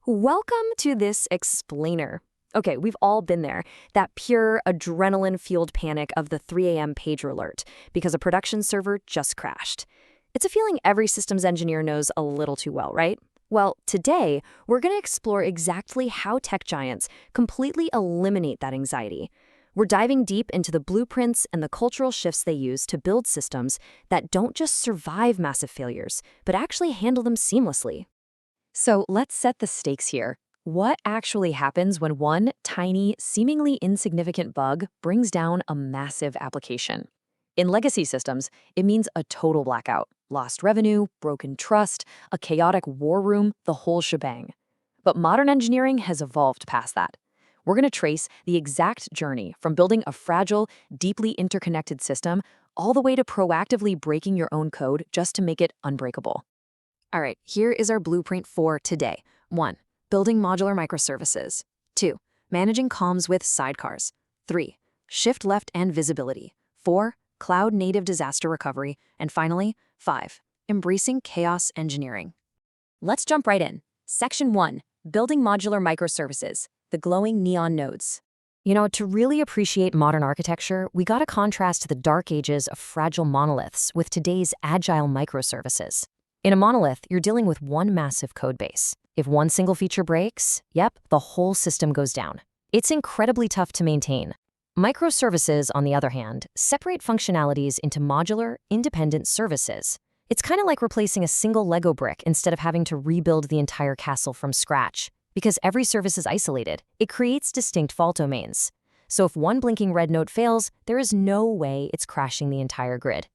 Welcome to this explainer. Okay, we've all been there. That pure adrenaline-fueled panic of the 3 a.m. pager alert because a production server just crashed. It's a feeling every systems engineer knows a little too well, right? Well, today, we're going to explore exactly how tech giants completely eliminate that anxiety. We're diving deep into the blueprints and the cultural shifts they use to build systems that don't just survive massive failures, but actually handle them seamlessly. So let's set the stakes here. What actually happens when one tiny, seemingly insignificant bug brings down a massive application? In legacy systems, it means a total blackout, lost revenue, broken trust, a chaotic war room, the whole shebang. But modern engineering has evolved past that. We're going to trace the exact journey from building a fragile, deeply interconnected system all the way to proactively breaking your own code just to make it unbreakable. All right, here is our blueprint for today. 1. Building modular microservices. 2. Managing comms with sidecars. 3. Shift left and visibility. 4. Cloud-native disaster recovery. And finally, 5. Embracing chaos engineering. Let's jump right in. Section 1. Building modular microservices. The glowing neon nodes. To really appreciate modern architecture, we gotta contrast the dark ages of fragile monoliths with today's agile microservices. In a monolith, you're dealing with one massive code base. If one single feature breaks, the whole system goes down. It's incredibly tough to maintain. Microservices, on the other hand, separate functionalities into modular, independent services. It's kind of like replacing a single Lego brick instead of having to rebuild the entire castle from scratch. Because every service is isolated, it creates distinct fault domains. So if one blinking red node fails, there is no way it's crashing the entire grid.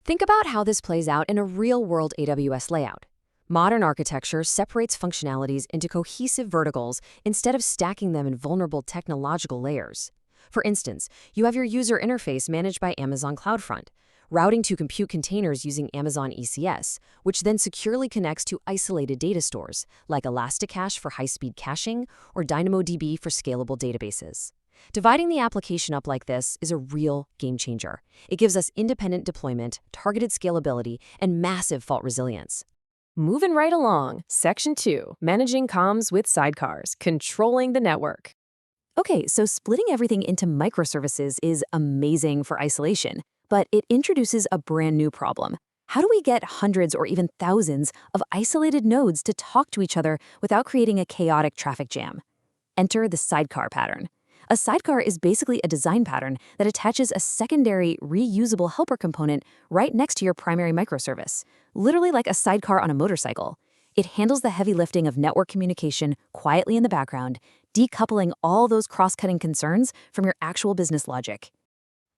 Think about how this plays out in a real-world AWS layout. Modern architecture separates functionalities into cohesive verticals instead of stacking them in vulnerable technological layers. For instance, you have your user interface managed by Amazon CloudFront, routing to compute containers using Amazon ECS, which then securely connects to isolated data stores, like Elasticache for high-speed caching or DynamoDB for scalable databases. Dividing the application up like this is a real game changer. It gives us independent deployment, targeted scalability, and massive fault resilience. Moving right along, Section 2, Managing Comms with Sidecars, Controlling the Network. Okay, so splitting everything into microservices is amazing for isolation, but it introduces a brand new problem. How do we get hundreds or even thousands of isolated nodes to talk to each other without creating a chaotic traffic jam? Enter the sidecar pattern. A sidecar is basically a design pattern that attaches a secondary, reusable helper component right next to your primary microservice, literally like a sidecar on a motorcycle. It handles the heavy lifting of network communication quietly in the background, decoupling all those cross-cutting concerns from your actual business logic.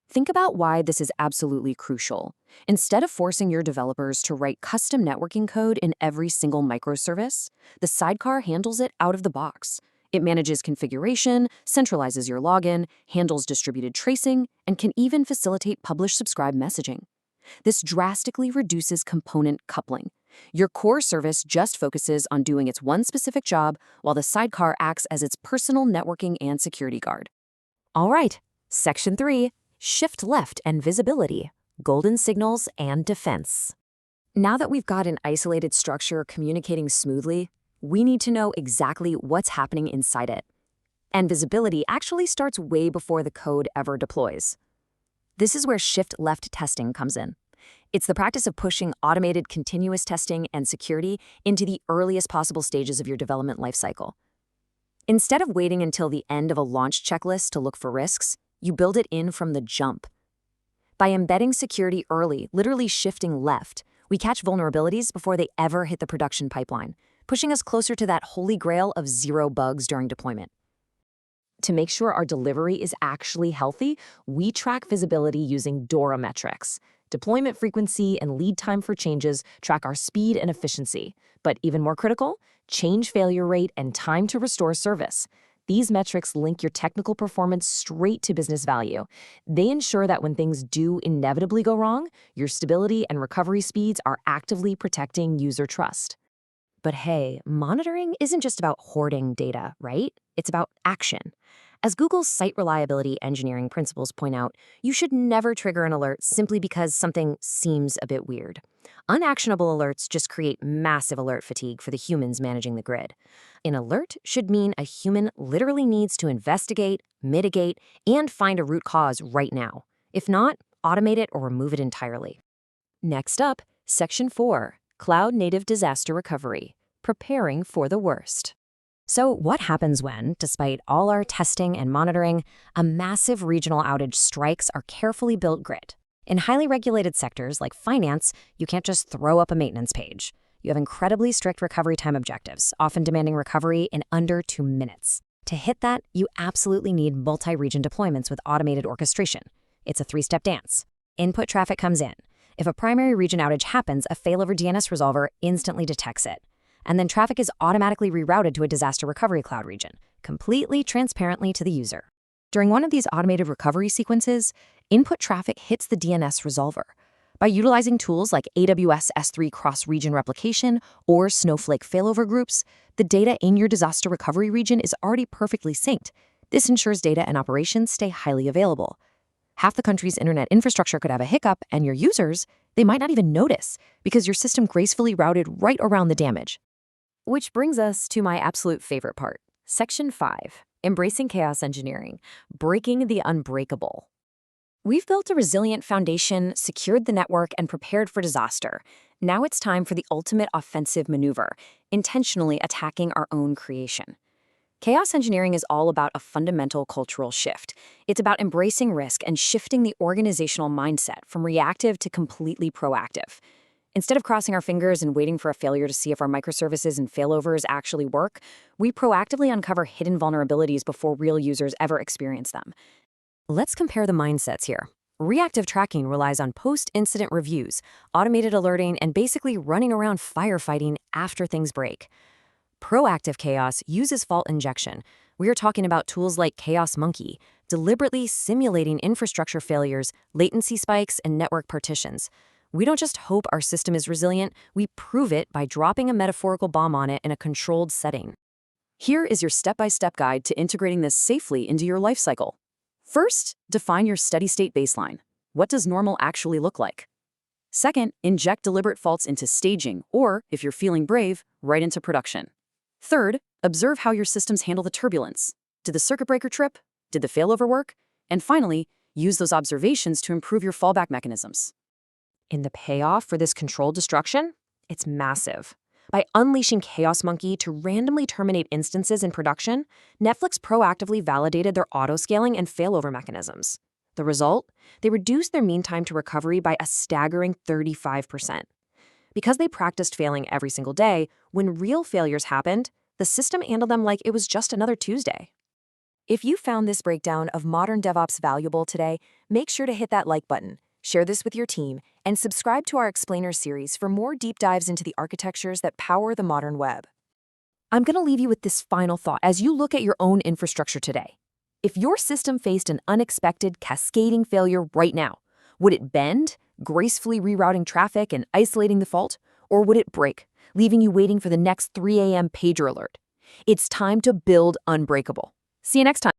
Think about why this is absolutely crucial. Instead of forcing your developers to write custom networking code in every single microservice, the sidecar handles it out of the box. It manages configuration, centralizes your login, handles distributed tracing, and can even facilitate publish-subscribe messaging. This drastically reduces component coupling. Your core service just focuses on doing its one specific job, while the sidecar acts as its personal networking and security guard. All right, Section 3, Shift Left and Visibility, Golden Signals and Defense. Now that we've got an isolated structure communicating smoothly, we need to know exactly what's happening inside it. And visibility actually starts way before the code ever deploys. This is where shift-left testing comes in. It's the practice of pushing automated continuous testing and security into the earliest possible stages of your development lifecycle. Instead of waiting until the end of a launch checklist to look for risks, you build it in from the jump. By embedding security early, literally shifting left, we catch vulnerabilities before they ever hit the production pipeline, pushing us closer to that holy grail of zero bugs during deployment. To make sure our delivery is actually healthy, we track visibility using DORA metrics. Deployment frequency and lead time for changes track our speed and efficiency. But even more critical, change failure rate and time to restore service. These metrics link your technical performance straight to business value. They ensure that when things do inevitably go wrong, your stability and recovery speeds are actively protecting user trust. But hey, monitoring isn't just about hoarding data, right? It's about action. As Google's site reliability engineering principles point out, you should never trigger an alert simply because something seems a bit weird. Unactionable alerts just create massive alert fatigue for the humans managing the grid. An alert should mean a human literally needs to investigate, mitigate, and find a root cause right now. If not, automate it or remove it entirely. Next up, Section 4, Cloud Native Disaster Recovery, Preparing for the Worst. So what happens when, despite all our testing and monitoring, a massive regional outage strikes our carefully built grid? In highly regulated sectors like finance, you can't just throw up a maintenance page. You have incredibly strict recovery time objectives, often demanding recovery in under 2 minutes. To hit that, you absolutely need multi-region deployments with automated orchestration. It's a 3-step dance. Input traffic comes in. If a primary region outage happens, a failover DNS resolver instantly detects it. And then traffic is automatically rerouted to a disaster recovery cloud region, completely transparently to the user. During one of these automated recovery sequences, input traffic hits the DNS resolver. By utilizing tools like AWS S3 cross-region replication or Snowflake failover groups, the data in your disaster recovery region is already perfectly synced. This ensures data and operations stay highly available. Half the country's internet infrastructure could have a hiccup, and your users, they might not even notice because your system gracefully routed right around the damage. Which brings us to my absolute favorite part, Section 5, Embracing Chaos Engineering, Breaking the Unbreakable. We've built a resilient foundation, secured the network, and prepared for disaster. Now it's time for the ultimate offensive maneuver, intentionally attacking our own creation. Chaos engineering is all about a fundamental cultural shift. It's about embracing risk and shifting the organizational mindset from reactive to completely proactive. Instead of crossing our fingers and waiting for a failure to see if our microservices and failovers actually work, we proactively uncover hidden vulnerabilities before real users ever experience them. Let's compare the mindsets here. Reactive tracking relies on post-incident reviews, automated alerting, and basically running around firefighting after things break. Proactive chaos uses fault injection. We are talking about tools like Chaos Monkey, deliberately simulating infrastructure failures, latency spikes, and network partitions. We don't just hope our system is resilient, we prove it by dropping a metaphorical bomb on it in a controlled setting. Here is your step-by-step guide to integrating this safely into your lifecycle. First, define your steady-state baseline. What does normal actually look like? Second, inject deliberate faults into staging, or, if you're feeling brave, right into production. Third, observe how your systems handle the turbulence. Did the circuit breaker trip? Did the failover work? And finally, use those observations to improve your fallback mechanisms. And the payoff for this controlled destruction? It's massive. By unleashing Chaos Monkey to randomly terminate instances in production, Netflix proactively validated their auto-scaling and failover mechanisms. The result? They reduced their mean time to recovery by a staggering 35%. Because they practiced failing every single day, when real failures happened, the system handled them like it was just another Tuesday. If you found this breakdown of modern DevOps valuable today, make sure to hit that like button, share this with your team, and subscribe to our Explainer series for more deep dives into the architectures that power the modern web. I'm going to leave you with this final thought as you look at your own infrastructure today. If your system faced an unexpected, cascading failure right now, would it bend, gracefully rerouting traffic and isolating the fault? Or would it break, leaving you waiting for the next 3 a.m. pager alert? It's time to build unbreakable. See you next time.